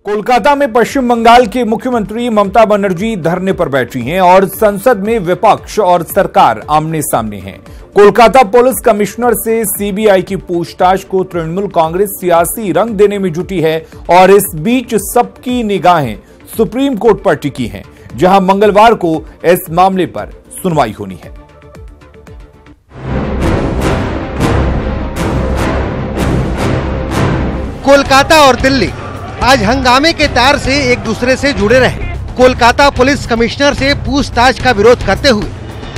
कोलकाता में पश्चिम बंगाल के मुख्यमंत्री ममता बनर्जी धरने पर बैठी हैं और संसद में विपक्ष और सरकार आमने सामने हैं। कोलकाता पुलिस कमिश्नर से सीबीआई की पूछताछ को तृणमूल कांग्रेस सियासी रंग देने में जुटी है और इस बीच सबकी निगाहें सुप्रीम कोर्ट पर टिकी हैं, जहां मंगलवार को इस मामले पर सुनवाई होनी है। कोलकाता और दिल्ली आज हंगामे के तार से एक दूसरे से जुड़े रहे। कोलकाता पुलिस कमिश्नर से पूछताछ का विरोध करते हुए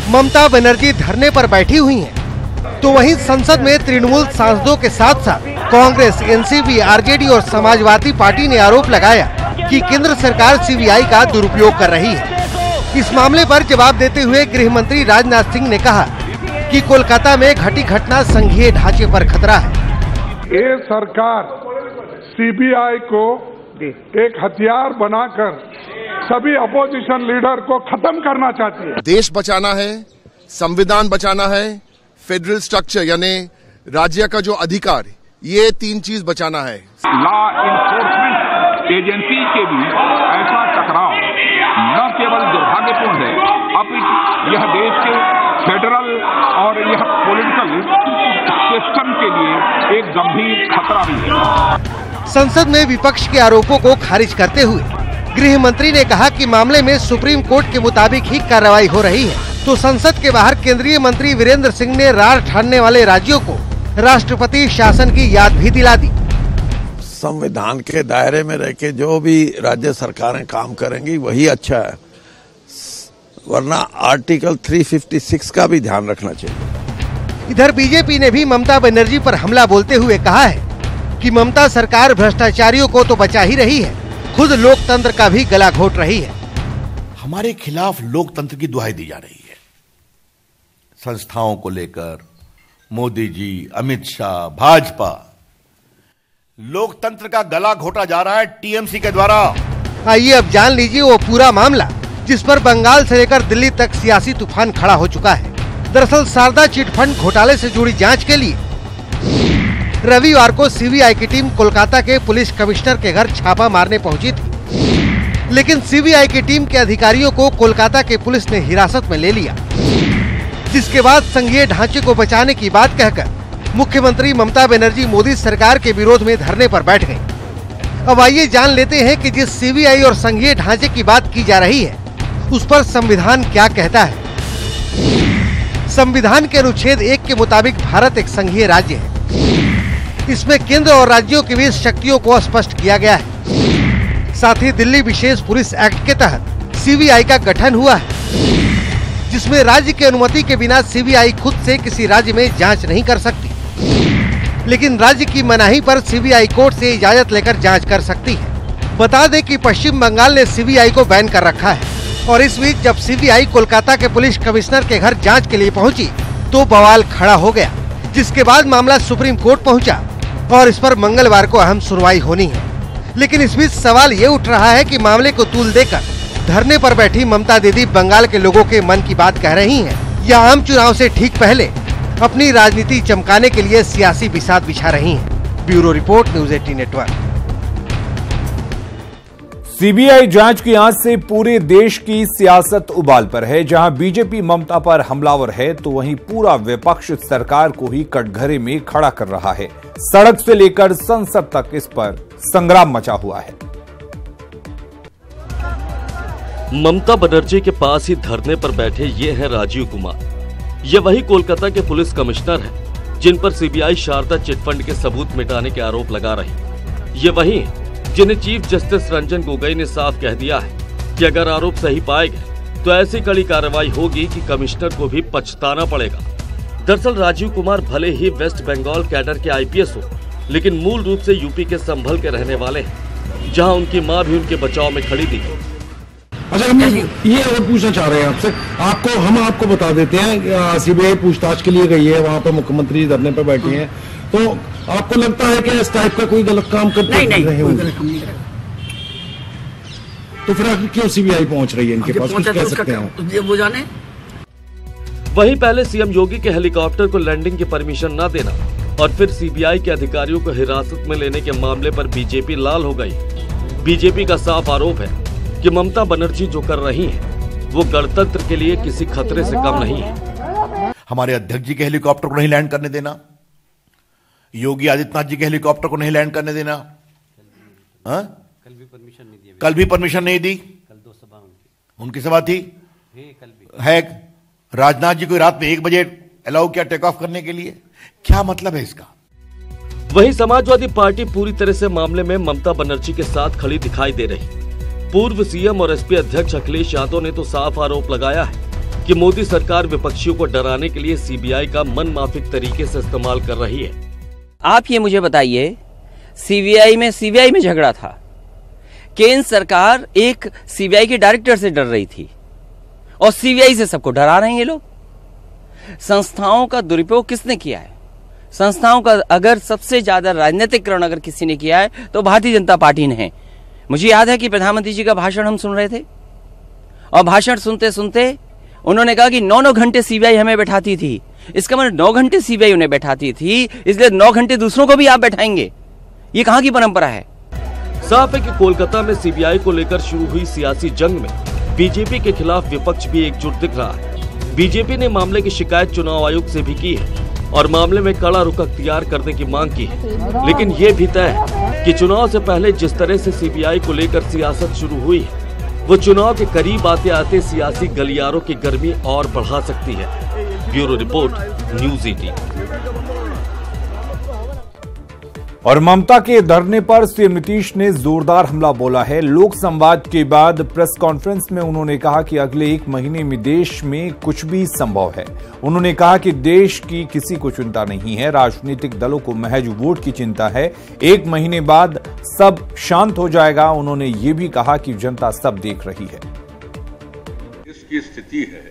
ममता बनर्जी धरने पर बैठी हुई हैं। तो वहीं संसद में तृणमूल सांसदों के साथ साथ कांग्रेस, एनसीपी, आरजेडी और समाजवादी पार्टी ने आरोप लगाया कि केंद्र सरकार सीबीआई का दुरुपयोग कर रही है। इस मामले पर जवाब देते हुए गृह मंत्री राजनाथ सिंह ने कहा कि कोलकाता में घटी घटना संघीय ढांचे पर खतरा है। ये सरकार सीबीआई को एक हथियार बनाकर सभी अपोजिशन लीडर को खत्म करना चाहती है। देश बचाना है, संविधान बचाना है, फेडरल स्ट्रक्चर यानी राज्य का जो अधिकार, ये तीन चीज बचाना है। लॉ इन्फोर्समेंट एजेंसी के भी ऐसा टकराव न केवल दुर्भाग्यपूर्ण है, अपितु यह देश के फेडरल और यह पॉलिटिकल सिस्टम के लिए एक गंभीर खतरा भी है। संसद में विपक्ष के आरोपों को खारिज करते हुए गृह मंत्री ने कहा कि मामले में सुप्रीम कोर्ट के मुताबिक ही कार्रवाई हो रही है। तो संसद के बाहर केंद्रीय मंत्री वीरेंद्र सिंह ने रार ठानने वाले राज्यों को राष्ट्रपति शासन की याद भी दिला दी। संविधान के दायरे में रह के जो भी राज्य सरकारें काम करेंगी वही अच्छा है, वरना आर्टिकल 356 का भी ध्यान रखना चाहिए। इधर बीजेपी ने भी ममता बनर्जी पर हमला बोलते हुए कहा है कि ममता सरकार भ्रष्टाचारियों को तो बचा ही रही है, खुद लोकतंत्र का भी गला घोट रही है। हमारे खिलाफ लोकतंत्र की दुहाई दी जा रही है। संस्थाओं को लेकर मोदी जी, अमित शाह, भाजपा, लोकतंत्र का गला घोटा जा रहा है टीएमसी के द्वारा। आइए अब जान लीजिए वो पूरा मामला जिस पर बंगाल से लेकर दिल्ली तक सियासी तूफान खड़ा हो चुका है। दरअसल शारदा चिटफंड घोटाले से जुड़ी जांच के लिए रविवार को सीबीआई की टीम कोलकाता के पुलिस कमिश्नर के घर छापा मारने पहुंची थी, लेकिन सीबीआई की टीम के अधिकारियों को कोलकाता के पुलिस ने हिरासत में ले लिया, जिसके बाद संघीय ढांचे को बचाने की बात कहकर मुख्यमंत्री ममता बनर्जी मोदी सरकार के विरोध में धरने पर बैठ गयी। अब आइए जान लेते हैं कि जिस सीबीआई और संघीय ढांचे की बात की जा रही है उस पर संविधान क्या कहता है। संविधान के अनुच्छेद 1 के मुताबिक भारत एक संघीय राज्य है। इसमें केंद्र और राज्यों के बीच शक्तियों को स्पष्ट किया गया है। साथ ही दिल्ली विशेष पुलिस एक्ट के तहत सीबीआई का गठन हुआ है, जिसमें राज्य की अनुमति के बिना सीबीआई खुद से किसी राज्य में जांच नहीं कर सकती, लेकिन राज्य की मनाही पर सीबीआई कोर्ट से इजाजत लेकर जांच कर सकती है। बता दें कि पश्चिम बंगाल ने सीबीआई को बैन कर रखा है और इस बीच जब सीबीआई कोलकाता के पुलिस कमिश्नर के घर जांच के लिए पहुंची तो बवाल खड़ा हो गया, जिसके बाद मामला सुप्रीम कोर्ट पहुंचा और इस पर मंगलवार को अहम सुनवाई होनी है। लेकिन इस बीच सवाल ये उठ रहा है कि मामले को तूल देकर धरने पर बैठी ममता दीदी बंगाल के लोगों के मन की बात कह रही हैं या आम चुनाव से ठीक पहले अपनी राजनीति चमकाने के लिए सियासी बिसात बिछा रही हैं। Bureau report, news 18 network. CBI जांच की आंच से पूरे देश की सियासत उबाल पर है। जहां बीजेपी ममता पर हमलावर है तो वहीं पूरा विपक्ष सरकार को ही कटघरे में खड़ा कर रहा है। सड़क से लेकर संसद तक इस पर संग्राम मचा हुआ है। ममता बनर्जी के पास ही धरने पर बैठे ये हैं राजीव कुमार। ये वही कोलकाता के पुलिस कमिश्नर हैं जिन पर सीबीआई शारदा चिटफंड के सबूत मिटाने के आरोप लगा रही। ये वही जिन्हें चीफ जस्टिस रंजन गोगोई ने साफ कह दिया है कि अगर आरोप सही पाए गए तो ऐसी कड़ी कार्रवाई होगी कि कमिश्नर को भी पछताना पड़ेगा। दरअसल राजीव कुमार भले ही वेस्ट बंगाल कैडर के आईपीएस हो, लेकिन मूल रूप से यूपी के संभल के रहने वाले हैं, जहां उनकी मां भी उनके बचाव में खड़ी थी। अच्छा, हम ये और पूछना चाह रहे हैं आपसे, हम आपको बता देते हैं सीबीआई पूछताछ के लिए गई है, वहाँ पर मुख्यमंत्री धरने पर बैठे हैं, तो आपको लगता है कि इस टाइप का कोई गलत काम करते रहे होंगे? तो फिर आखिर क्यों सीबीआई पहुंच रही है इनके पास, कुछ कह सकते हैं वो जाने। वहीं पहले सीएम योगी के हेलीकॉप्टर को लैंडिंग की परमिशन न देना और फिर सीबीआई के अधिकारियों को हिरासत में लेने के मामले पर बीजेपी लाल हो गई। बीजेपी का साफ आरोप है कि ममता बनर्जी जो कर रही हैं, वो गणतंत्र के लिए किसी खतरे से कम नहीं है। हमारे अध्यक्ष जी के हेलीकॉप्टर को नहीं लैंड करने देना, योगी आदित्यनाथ जी के हेलीकॉप्टर को नहीं लैंड करने देना, कल भी परमिशन नहीं दी। कल 2 सभा उनकी सभा थी, है राजनाथ जी को रात में 1 बजे अलाउ किया टेक ऑफ करने के लिए। क्या मतलब है इसका? वहीं समाजवादी पार्टी पूरी तरह से मामले में ममता बनर्जी के साथ खड़ी दिखाई दे रही। पूर्व सीएम और एसपी अध्यक्ष अखिलेश यादव ने तो साफ आरोप लगाया है कि मोदी सरकार विपक्षियों को डराने के लिए सीबीआई का मनमाफिक तरीके से इस्तेमाल कर रही है। आप ये मुझे बताइए, सीबीआई में झगड़ा था, केंद्र सरकार एक सीबीआई के डायरेक्टर से डर रही थी और सीबीआई से सबको डरा रहे हैं ये लोग। संस्थाओं का दुरुपयोग किसने किया है? संस्थाओं का अगर सबसे ज्यादा राजनीतिकरण अगर किसी ने किया है तो भारतीय जनता पार्टी ने है। मुझे याद है कि प्रधानमंत्री जी का भाषण हम सुन रहे थे और भाषण सुनते सुनते उन्होंने कहा कि 9-9 घंटे सीबीआई हमें बैठाती थी। इसका मतलब 9 घंटे सीबीआई उन्हें बैठाती थी, इसलिए 9 घंटे दूसरों को भी आप बैठाएंगे। ये कहां की परंपरा है? साफ है कि कोलकाता में सीबीआई को लेकर शुरू हुई सियासी जंग में बीजेपी के खिलाफ विपक्ष भी एकजुट दिख रहा है। बीजेपी ने मामले की शिकायत चुनाव आयोग से भी की है और मामले में कड़ा रुख अख्तियार करने की मांग की है। लेकिन ये भी तय है कि चुनाव से पहले जिस तरह से सीबीआई को लेकर सियासत शुरू हुई है, वो चुनाव के करीब आते आते सियासी गलियारों की गर्मी और बढ़ा सकती है। Bureau report, news 18। और ममता के धरने पर सीएम नीतीश ने जोरदार हमला बोला है। लोक संवाद के बाद प्रेस कॉन्फ्रेंस में उन्होंने कहा कि अगले 1 महीने में देश में कुछ भी संभव है। उन्होंने कहा कि देश की किसी को चिंता नहीं है, राजनीतिक दलों को महज वोट की चिंता है। 1 महीने बाद सब शांत हो जाएगा। उन्होंने ये भी कहा कि जनता सब देख रही है। इसकी स्थिति है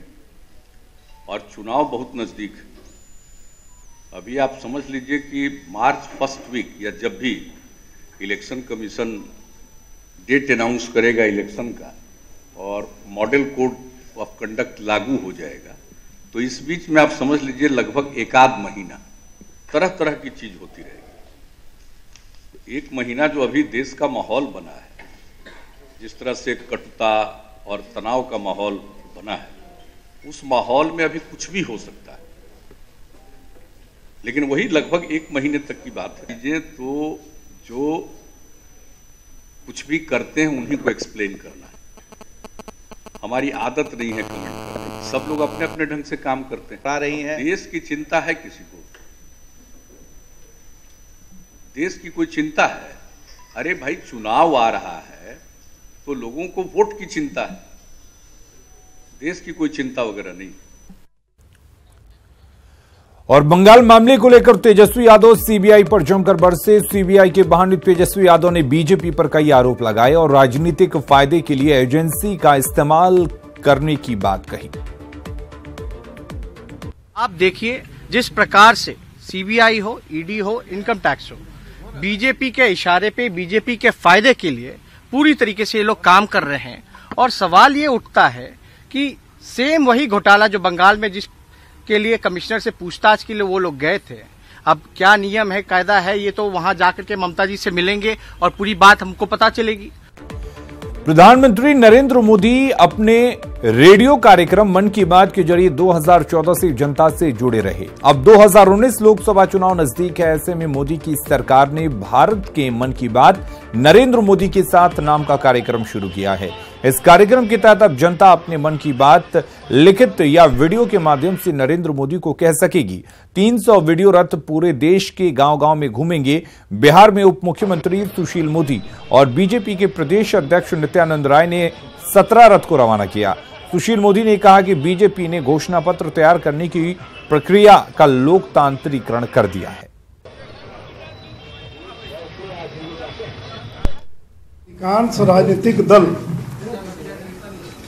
और चुनाव बहुत नजदीक है। अभी आप समझ लीजिए कि मार्च फर्स्ट वीक या जब भी इलेक्शन कमीशन डेट अनाउंस करेगा इलेक्शन का और मॉडल कोड ऑफ कंडक्ट लागू हो जाएगा, तो इस बीच में आप समझ लीजिए लगभग 1 महीना तरह तरह की चीज होती रहेगी। 1 महीना जो अभी देश का माहौल बना है, जिस तरह से कटुता और तनाव का माहौल बना है, उस माहौल में अभी कुछ भी हो सकता है। लेकिन वही लगभग 1 महीने तक की बात है। तो जो कुछ भी करते हैं उन्हीं को एक्सप्लेन करना है। हमारी आदत नहीं है कमेंट करने की। सब लोग अपने अपने ढंग से काम करते हैं। आ रही है, देश की चिंता है किसी को? देश की कोई चिंता है? अरे भाई, चुनाव आ रहा है तो लोगों को वोट की चिंता है, देश की कोई चिंता वगैरह नहीं। और बंगाल मामले को लेकर तेजस्वी यादव सीबीआई पर जमकर बरसे। सीबीआई के बहाने तेजस्वी यादव ने बीजेपी पर कई आरोप लगाए और राजनीतिक फायदे के लिए एजेंसी का इस्तेमाल करने की बात कही। आप देखिए, जिस प्रकार से सीबीआई हो, ईडी हो, इनकम टैक्स हो, बीजेपी के इशारे पे, बीजेपी के फायदे के लिए पूरी तरीके से ये लोग काम कर रहे हैं। और सवाल ये उठता है कि सेम वही घोटाला जो बंगाल में जिस के लिए कमिश्नर से पूछताछ के लिए वो लोग गए थे, अब क्या नियम है, कायदा है, ये तो वहां जाकर के ममता जी से मिलेंगे और पूरी बात हमको पता चलेगी। प्रधानमंत्री नरेंद्र मोदी अपने रेडियो कार्यक्रम मन की बात के जरिए 2014 से जनता से जुड़े रहे। अब 2019 लोकसभा चुनाव नजदीक है। ऐसे में मोदी की सरकार ने भारत के मन की बात नरेंद्र मोदी के साथ नाम का कार्यक्रम शुरू किया है। इस कार्यक्रम के तहत अब जनता अपने मन की बात लिखित या वीडियो के माध्यम से नरेंद्र मोदी को कह सकेगी। 300 वीडियो रथ पूरे देश के गांव-गांव में घूमेंगे। बिहार में उप मुख्यमंत्री सुशील मोदी और बीजेपी के प्रदेश अध्यक्ष नित्यानंद राय ने 17 रथ को रवाना किया। सुशील मोदी ने कहा कि बीजेपी ने घोषणा पत्र तैयार करने की प्रक्रिया का लोकतांत्रिकरण कर दिया है। अधिकांश राजनीतिक दल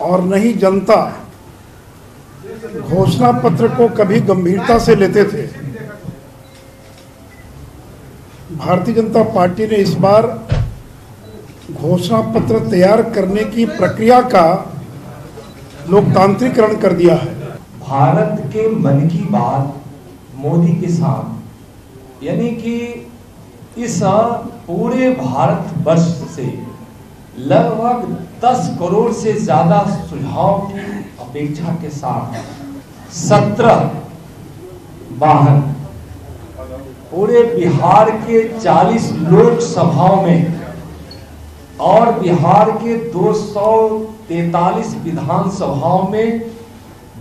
और नहीं जनता घोषणा पत्र को कभी गंभीरता से लेते थे। भारतीय जनता पार्टी ने इस बार घोषणा पत्र तैयार करने की प्रक्रिया का लोकतांत्रिकरण कर दिया है। भारत के मन की बात मोदी के साथ, यानी कि इस पूरे भारत वर्ष से लगभग 10 करोड़ से ज्यादा सुझाव की अपेक्षा के साथ 17 वाहन पूरे बिहार के 40 लोकसभाओं में और बिहार के 243 विधानसभाओं में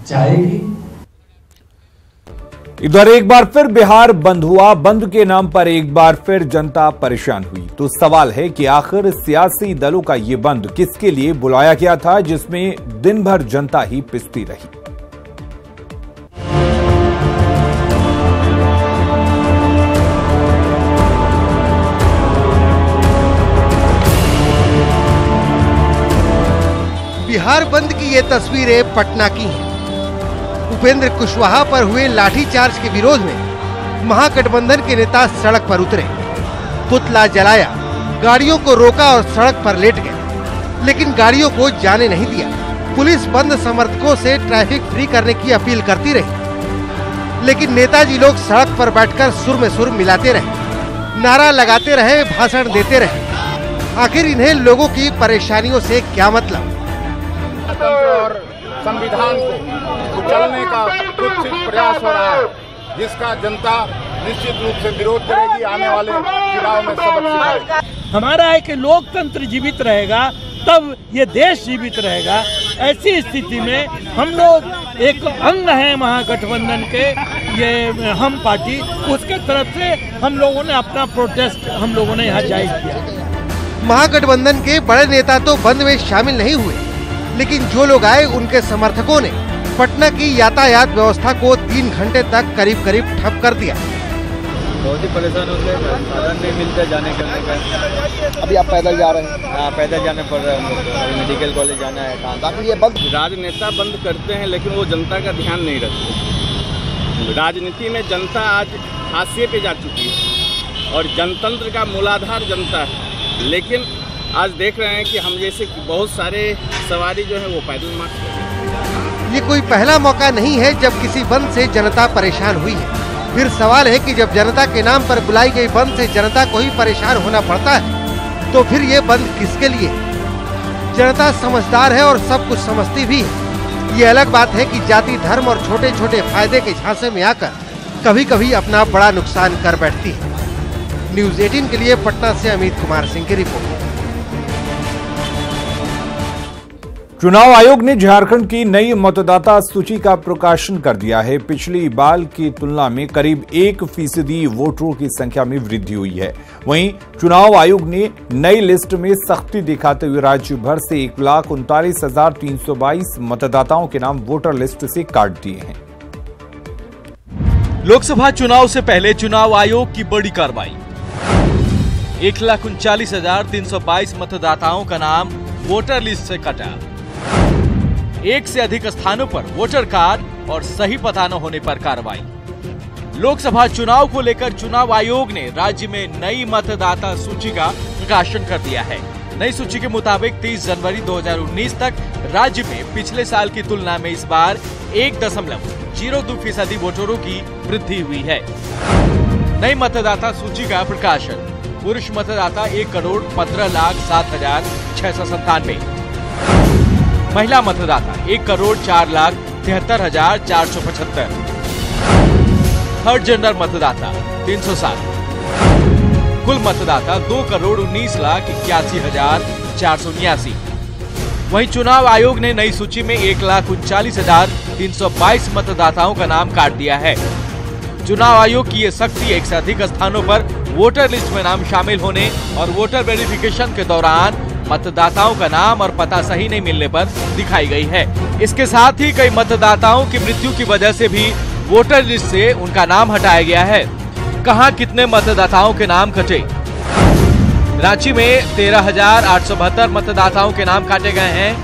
जाएगी। इधर एक बार फिर बिहार बंद हुआ। बंद के नाम पर एक बार फिर जनता परेशान हुई। तो सवाल है कि आखिर सियासी दलों का ये बंद किसके लिए बुलाया गया था, जिसमें दिन भर जनता ही पिसती रही। बिहार बंद की ये तस्वीरें पटना की हैं। उपेंद्र कुशवाहा पर हुए लाठीचार्ज के विरोध में महागठबंधन के नेता सड़क पर उतरे, पुतला जलाया, गाड़ियों को रोका और सड़क पर लेट गए, लेकिन गाड़ियों को जाने नहीं दिया। पुलिस बंद समर्थकों से ट्रैफिक फ्री करने की अपील करती रही, लेकिन नेताजी लोग सड़क पर बैठकर सुर में सुर मिलाते रहे, नारा लगाते रहे, भाषण देते रहे। आखिर इन्हें लोगों की परेशानियों से क्या मतलब? और संविधान को कुचलने का कुत्सित प्रयास हो रहा है, जिसका जनता निश्चित रूप से विरोध करेगी। आने वाले चुनाव में सबक सिखाएगी। हमारा है कि लोकतंत्र जीवित रहेगा तब ये देश जीवित रहेगा। ऐसी स्थिति में हम लोग एक अंग हैं महागठबंधन के, ये हम पार्टी, उसके तरफ से हम लोगों ने अपना प्रोटेस्ट हम लोगों ने यहाँ जाहिर किया। महागठबंधन के बड़े नेता तो बंद में शामिल नहीं हुए, लेकिन जो लोग आए उनके समर्थकों ने पटना की यातायात व्यवस्था को 3 घंटे तक करीब करीब ठप कर दिया। बहुत ही परेशान होते हैं, साधन नहीं मिलता जाने करने का। अभी आप पैदल जा रहे हैं? हाँ, पैदल जाने पड़ रहा है, मेडिकल कॉलेज जाना है। कहाँ ये बंद राजनेता बंद करते हैं, लेकिन वो जनता का ध्यान नहीं रखते। राजनीति में जनता आज हाशिए पे जा चुकी है और जनतंत्र का मूलाधार जनता है, लेकिन आज देख रहे हैं कि हम जैसे बहुत सारे सवारी जो है वो पैदल मार्च कर रहे हैं। ये कोई पहला मौका नहीं है जब किसी बंद से जनता परेशान हुई है। फिर सवाल है कि जब जनता के नाम पर बुलाई गई बंद से जनता को ही परेशान होना पड़ता है, तो फिर ये बंद किसके लिए? जनता समझदार है और सब कुछ समझती भी है। ये अलग बात है कि जाति, धर्म और छोटे छोटे फायदे के झांसे में आकर कभी कभी अपना बड़ा नुकसान कर बैठती है। न्यूज़ 18 के लिए पटना से अमित कुमार सिंह की रिपोर्ट। चुनाव आयोग ने झारखंड की नई मतदाता सूची का प्रकाशन कर दिया है। पिछली बार की तुलना में करीब 1% वोटरों की संख्या में वृद्धि हुई है। वहीं चुनाव आयोग ने नई लिस्ट में सख्ती दिखाते हुए राज्य भर से 1,39,322 मतदाताओं के नाम वोटर लिस्ट से काट दिए हैं। लोकसभा चुनाव से पहले चुनाव आयोग की बड़ी कार्रवाई। 1,39,322 मतदाताओं का नाम वोटर लिस्ट से कटा। एक से अधिक स्थानों पर वोटर कार्ड और सही पता न होने पर कार्रवाई। लोकसभा चुनाव को लेकर चुनाव आयोग ने राज्य में नई मतदाता सूची का प्रकाशन कर दिया है। नई सूची के मुताबिक 30 जनवरी 2019 तक राज्य में पिछले साल की तुलना में इस बार 1.02% वोटरों की वृद्धि हुई है। नई मतदाता सूची का प्रकाशन। पुरुष मतदाता 1,15,07,697। महिला मतदाता 1,04,73,475। थर्ड जेंडर मतदाता 307। कुल मतदाता 2,19,81,479। वहीं चुनाव आयोग ने नई सूची में 1,39,322 मतदाताओं का नाम काट दिया है। चुनाव आयोग की ये सख्ती एक से अधिक स्थानों पर वोटर लिस्ट में नाम शामिल होने और वोटर वेरिफिकेशन के दौरान मतदाताओं का नाम और पता सही नहीं मिलने पर दिखाई गई है। इसके साथ ही कई मतदाताओं की मृत्यु की वजह से भी वोटर लिस्ट से उनका नाम हटाया गया है। कहां कितने मतदाताओं के नाम कटे? रांची में 13,872 मतदाताओं के नाम काटे गए हैं।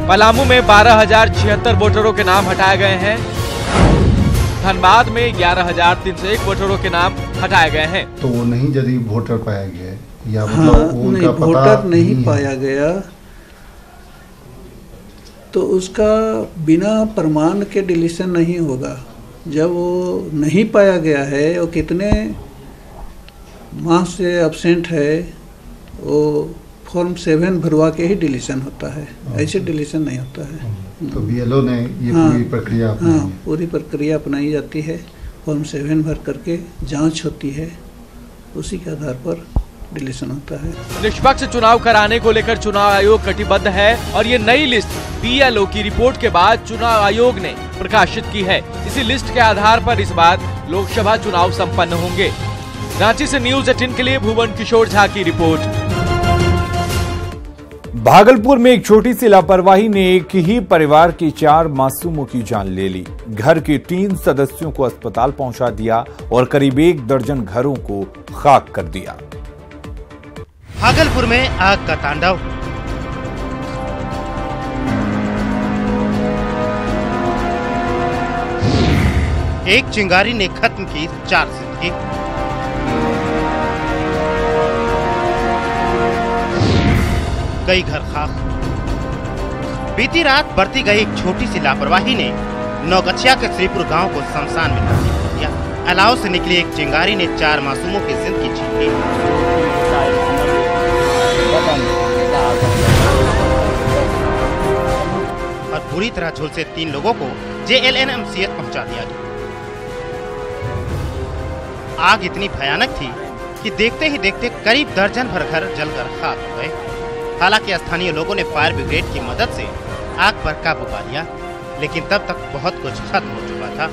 पलामू में 12,076 वोटरों के नाम हटाए गए हैं। धनबाद में 11,301 वोटरों के नाम हटाए गए हैं। तो वो नहीं यदि वोटर पाया गया है या मतलब उनका पता वोटर नहीं पाया गया तो उसका बिना प्रमाण के डिलीशन नहीं होगा। जब वो नहीं पाया गया है और कितने माह से एब्सेंट है वो फॉर्म 7 भरवा के ही डिलीशन होता है, ऐसे डिलीशन नहीं होता है। तो बीएलओ ने ये पूरी प्रक्रिया अपनाई? हाँ, पूरी प्रक्रिया अपनाई जाती है। फॉर्म 7 भर करके जांच होती है, उसी के आधार पर डिलीशन होता है। निष्पक्ष चुनाव कराने को लेकर चुनाव आयोग कटिबद्ध है और ये नई लिस्ट बीएलओ की रिपोर्ट के बाद चुनाव आयोग ने प्रकाशित की है। इसी लिस्ट के आधार पर इस बार लोकसभा चुनाव संपन्न होंगे। रांची से न्यूज़ 18 के लिए भुवन किशोर झा की रिपोर्ट। भागलपुर में एक छोटी सी लापरवाही ने एक ही परिवार के 4 मासूमों की जान ले ली। घर के 3 सदस्यों को अस्पताल पहुंचा दिया और करीब 1 दर्जन घरों को खाक कर दिया। भागलपुर में आग का तांडव। एक चिंगारी ने खत्म की 4 जिंदगी। कई घर खाक। बीती रात बरती गई एक छोटी सी लापरवाही ने नौगछिया के श्रीपुर गांव को शमशान में तब्दील कर दिया। अलाव से निकली एक चिंगारी ने 4 मासूमों की जिंदगी छीन ली। और बुरी तरह झुलसे 3 लोगों को JLNMCH पहुंचा दिया गया। आग इतनी भयानक थी कि देखते ही देखते करीब दर्जन भर घर जलकर खाक हो गए। हालांकि स्थानीय लोगों ने फायर ब्रिगेड की मदद से आग पर काबू पा लिया, लेकिन तब तक बहुत कुछ खत्म हो चुका था।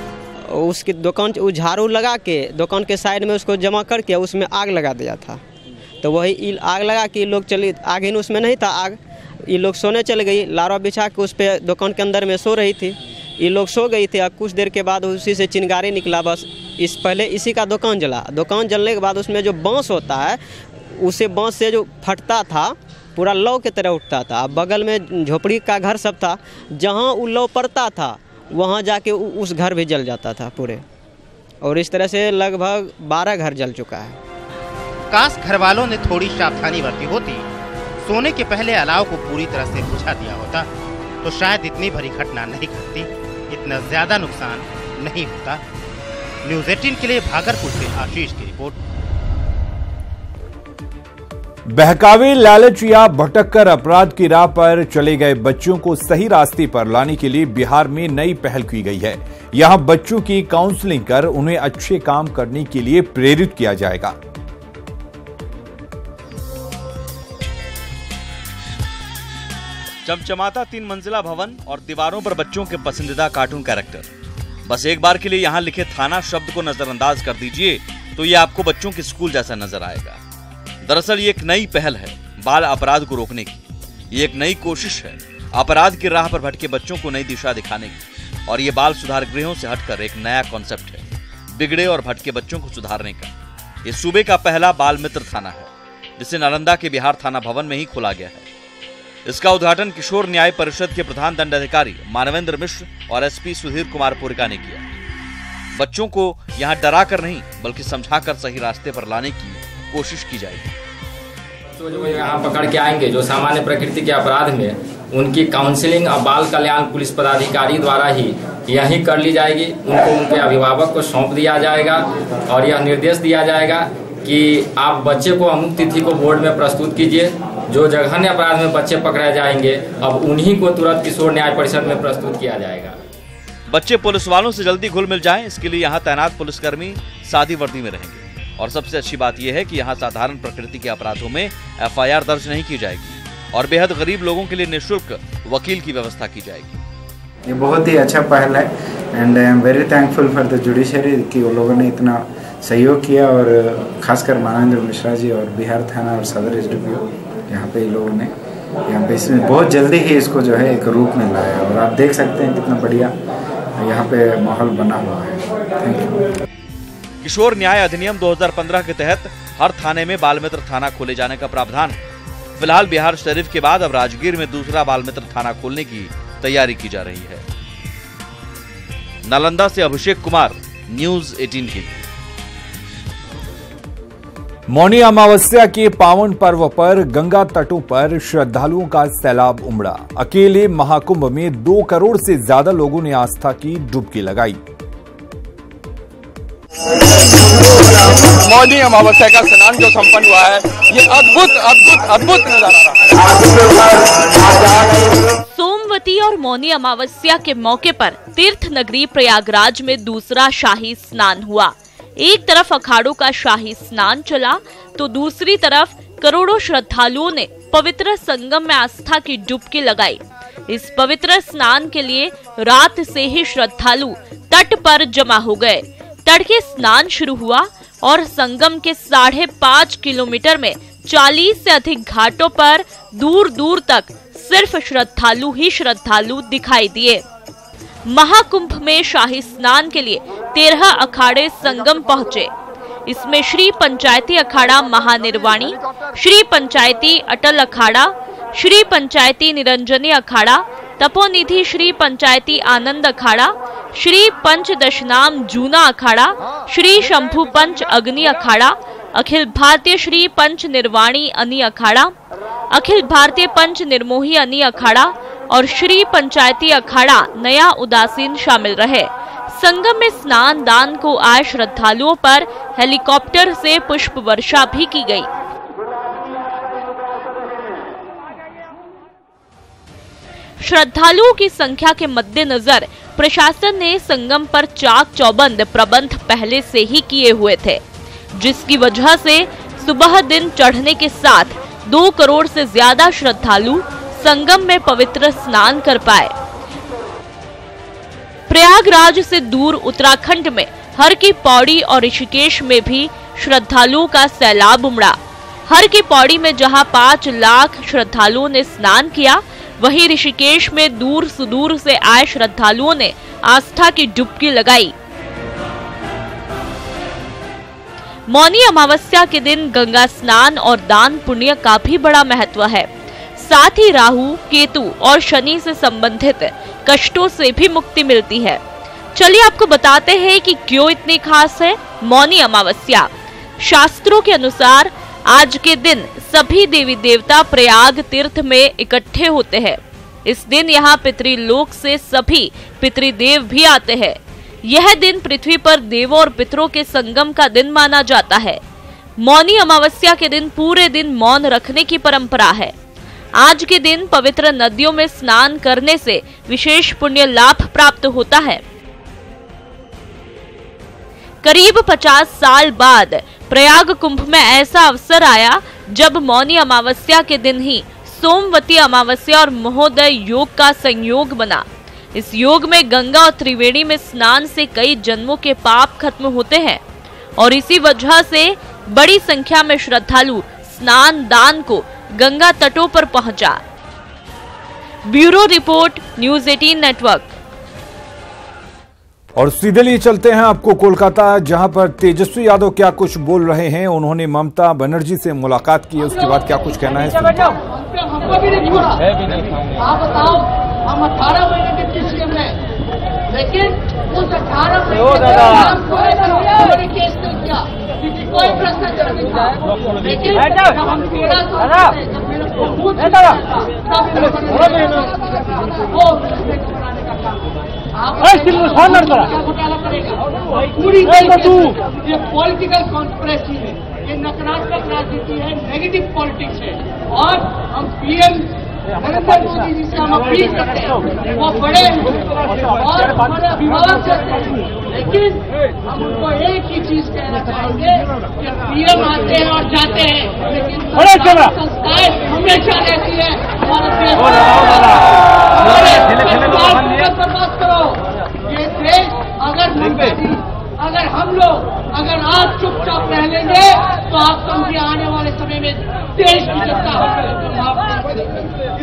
उसकी दुकान झाड़ू लगा के दुकान के साइड में उसको जमा करके उसमें आग लगा दिया था। तो वही आग लगा के लोग चले, आग ही उसमें नहीं था आग, ये लोग सोने चले गई। लारा बिछा के उस पर दुकान के अंदर में सो रही थी, ये लोग सो गई थी। कुछ देर के बाद उसी से चिंगारी निकला। बस पहले इसी का दुकान जला। दुकान जलने के बाद उसमें जो बांस होता है, उसे बांस से जो फटता था पूरा लौ के तरह उठता था। बगल में झोपड़ी का घर सब था, जहाँ वो लौ पड़ता था वहाँ जाके उस घर भी जल जाता था पूरे। और इस तरह से लगभग 12 घर जल चुका है। काश घर वालों ने थोड़ी सावधानी बरती होती, सोने के पहले अलाव को पूरी तरह से बुझा दिया होता, तो शायद इतनी बड़ी घटना नहीं घटती, इतना ज्यादा नुकसान नहीं होता। न्यूज़ 18 के लिए भागलपुर से आशीष की रिपोर्ट। बहकावे, लालच या भटक कर अपराध की राह पर चले गए बच्चों को सही रास्ते पर लाने के लिए बिहार में नई पहल की गई है। यहां बच्चों की काउंसलिंग कर उन्हें अच्छे काम करने के लिए प्रेरित किया जाएगा। चमचमाता 3 मंजिला भवन और दीवारों पर बच्चों के पसंदीदा कार्टून कैरेक्टर। बस एक बार के लिए यहाँ लिखे थाना शब्द को नजरअंदाज कर दीजिए तो ये आपको बच्चों के स्कूल जैसा नजर आएगा। दरअसल ये एक नई पहल है बाल अपराध को रोकने की। ये एक नई कोशिश है अपराध की राह पर भटके बच्चों को नई दिशा दिखाने की। और ये बाल सुधार गृहों से हटकर एक नया कॉन्सेप्ट है बिगड़े और भटके बच्चों को सुधारने का। ये सूबे का पहला बाल मित्र थाना है, जिसे नालंदा के बिहार थाना भवन में ही खोला गया है। इसका उद्घाटन किशोर न्याय परिषद के प्रधान दंडाधिकारी मानवेंद्र मिश्र और SP सुधीर कुमार पुरिका ने किया। बच्चों को यहाँ डरा कर नहीं बल्कि समझाकर सही रास्ते पर लाने की कोशिश की जाएगी। तो जो यहाँ पकड़ के आएंगे जो सामान्य प्रकृति के अपराध में, उनकी काउंसलिंग और बाल कल्याण पुलिस पदाधिकारी द्वारा ही यही कर ली जाएगी। उनको उनके अभिभावक को सौंप दिया जाएगा और यह निर्देश दिया जाएगा कि आप बच्चे को अमुक तिथि को बोर्ड में प्रस्तुत कीजिए। जो जघन्य अपराध में बच्चे पकड़े जाएंगे अब उन्हीं को तुरंत किशोर न्याय परिषद में प्रस्तुत किया जाएगा। बच्चे पुलिस वालों से जल्दी घुल मिल जाएं, इसके लिए यहाँ तैनात पुलिसकर्मी सादी वर्दी में रहेंगे। और सबसे अच्छी बात यह है कि यहाँ साधारण प्रकृति के अपराधों में FIR दर्ज नहीं की जाएगी और बेहद गरीब लोगों के लिए निःशुल्क वकील की व्यवस्था की जाएगी। ये बहुत ही अच्छा पहल है and I am very thankful for the judiciary कि वो लोगों ने इतना सहयोग किया। और खासकर मानवेंद्र मिश्रा जी और बिहार थाना और सदर SDPO यहाँ पे लोगों ने यहाँ पे इसमें बहुत जल्दी ही इसको जो है एक रूप में लाया। और आप देख सकते हैं कितना बढ़िया यहाँ पे माहौल बना हुआ है। Thank you. किशोर न्याय अधिनियम 2015 के तहत हर थाने में बाल मित्र थाना खोले जाने का प्रावधान है। फिलहाल बिहार शरीफ के बाद अब राजगीर में दूसरा बाल मित्र थाना खोलने की तैयारी की जा रही है। नालंदा से अभिषेक कुमार, न्यूज़ 18 के लिए। मौनी अमावस्या के पावन पर्व पर गंगा तटों पर श्रद्धालुओं का सैलाब उमड़ा। अकेले महाकुंभ में 2 करोड़ से ज्यादा लोगों ने आस्था की डुबकी लगाई। मौनी अमावस्या का स्नान जो संपन्न हुआ है, ये अद्भुत अद्भुत अद्भुत नजारा रहा। सोमवती और मौनी अमावस्या के मौके पर तीर्थ नगरी प्रयागराज में दूसरा शाही स्नान हुआ। एक तरफ अखाड़ों का शाही स्नान चला तो दूसरी तरफ करोड़ों श्रद्धालुओं ने पवित्र संगम में आस्था की डुबकी लगाई। इस पवित्र स्नान के लिए रात से ही श्रद्धालु तट पर जमा हो गए। तड़के स्नान शुरू हुआ और संगम के 5.5 किलोमीटर में 40 से अधिक घाटों पर दूर दूर तक सिर्फ श्रद्धालु ही श्रद्धालु दिखाई दिए। महाकुंभ में शाही स्नान के लिए 13 अखाड़े संगम पहुंचे। इसमें श्री पंचायती अखाड़ा महानिर्वाणी, श्री पंचायती अटल अखाड़ा, श्री पंचायती निरंजनी अखाड़ा, तपोनिधि श्री पंचायती आनंद अखाड़ा, श्री पंच दशनाम जूना अखाड़ा, श्री शंभु पंच अग्नि अखाड़ा, अखिल भारतीय श्री पंच निर्वाणी अनि अखाड़ा, अखिल भारतीय पंच निर्मोही अनि अखाड़ा और श्री पंचायती अखाड़ा नया उदासीन शामिल रहे। संगम में स्नान दान को आए श्रद्धालुओं पर हेलीकॉप्टर से पुष्प वर्षा भी की गई। श्रद्धालुओं की संख्या के मद्देनजर प्रशासन ने संगम पर चाक चौबंद प्रबंध पहले से ही किए हुए थे, जिसकी वजह से सुबह दिन चढ़ने के साथ 2 करोड़ से ज्यादा श्रद्धालु संगम में पवित्र स्नान कर पाए। प्रयागराज से दूर उत्तराखंड में हर की पौड़ी और ऋषिकेश में भी श्रद्धालुओं का सैलाब उमड़ा। हर की पौड़ी में जहां 5 लाख श्रद्धालुओं ने स्नान किया, वहीं ऋषिकेश में दूर सुदूर से आए श्रद्धालुओं ने आस्था की डुबकी लगाई। मौनी अमावस्या के दिन गंगा स्नान और दान पुण्य का भी बड़ा महत्व है। साथ ही राहु, केतु और शनि से संबंधित कष्टों से भी मुक्ति मिलती है। चलिए आपको बताते हैं कि क्यों इतनी खास है मौनी अमावस्या। शास्त्रों के अनुसार आज के दिन सभी देवी देवता प्रयाग तीर्थ में इकट्ठे होते हैं। इस दिन यहाँ पितृलोक से सभी पितृदेव भी आते हैं। यह दिन पृथ्वी पर देवों और पितरों के संगम का दिन माना जाता है। मौनी अमावस्या के दिन पूरे दिन मौन रखने की परंपरा है। आज के दिन पवित्र नदियों में स्नान करने से विशेष पुण्य लाभ प्राप्त होता है। करीब 50 साल बाद प्रयाग कुंभ में ऐसा अवसर आया जब मौनी अमावस्या के दिन ही सोमवती अमावस्या और महोदय योग का संयोग बना। इस योग में गंगा और त्रिवेणी में स्नान से कई जन्मों के पाप खत्म होते हैं और इसी वजह से बड़ी संख्या में श्रद्धालु स्नान दान को गंगा तटों पर पहुंचा। Bureau report, news 18 network. और सीधे लिए चलते हैं आपको कोलकाता, जहां पर तेजस्वी यादव क्या कुछ बोल रहे हैं। उन्होंने ममता बनर्जी से मुलाकात की है, उसके बाद क्या कुछ कहना है। आप बताओ, हम 18 महीने के पीछे में, लेकिन उस 18 महीने केस नहीं किया, कोई भ्रष्टाचार नहीं था। लेकिन हम 13 घोटाला करेगा पूरी ये पॉलिटिकल कॉन्स्पिरेसी है, ये नकारात्मक राजनीति है, नेगेटिव पॉलिटिक्स है। और हम पीएम नरेंद्र मोदी जी से हम अपील करते हैं, वो बड़े और हमारे अभिभावक करते हैं, लेकिन हम उनको एक ही चीज कहना चाहेंगे कि पीएम आते हैं और जाते हैं, लेकिन संस्थाएं हमेशा रहती है। बर्बाद करो ये देश। अगर हम लोग अगर आप चुपचाप रह लेंगे तो आप समझिए आने वाले समय में देश की जनता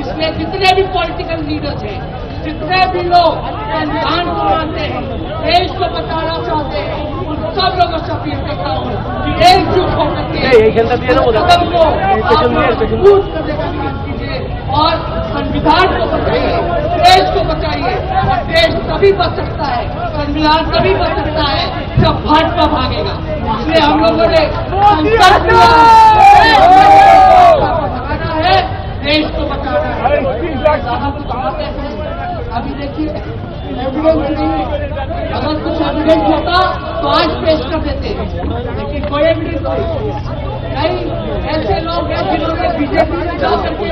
इसलिए जितने भी पॉलिटिकल लीडर्स हैं, जितने भी लोग संविधान को मानते हैं, देश को बचाना चाहते हैं, उन सब लोगों से अपील करता हूँ कि एकजुट होकर कदम को मजबूत करने का काम कीजिए और संविधान को बचाइए, देश को बचाइए। और देश तभी बच सकता है, संविधान तभी बच सकता है जब भाजपा भागेगा। इसलिए हम लोगों ने संकल्प लिया है, देश को बचाना है। अभी देखिए एविडेंस नहीं, अगर कुछ एविडेंस होता तो आज पेश कर देते, लेकिन कोई एविडेंस नहीं। ऐसे लोग हैं जिन्होंने बीजेपी में जा करके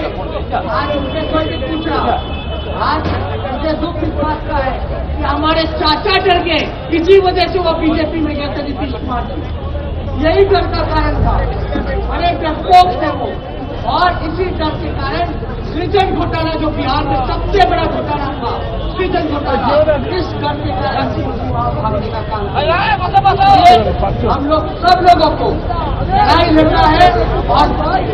आज उनसे कोई नहीं पूछा। आज मुझे दुख इस बात का है कि हमारे चाचा डर गए, इसी वजह से वो बीजेपी में गए थे नीतीश कुमार जी। यही डर का कारण था, बड़े डरपोक थे वो, और इसी डर के कारण सृजन घोटाला जो बिहार में सबसे बड़ा घोटाला था, सृजन घोटाला, इस डर के कारण भागने का काम। हम लोग सब लोगों को लड़ाई लड़ना है, और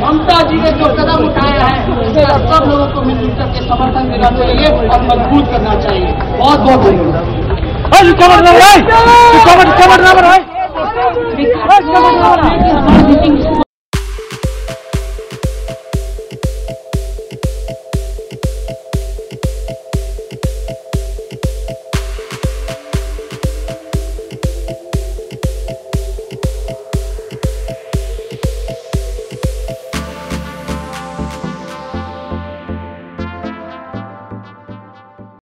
ममता जी ने जो कदम उठाया है उसका सब लोगों को मिलजुल करके समर्थन देना चाहिए और मजबूत करना चाहिए। बहुत बहुत धन्यवाद।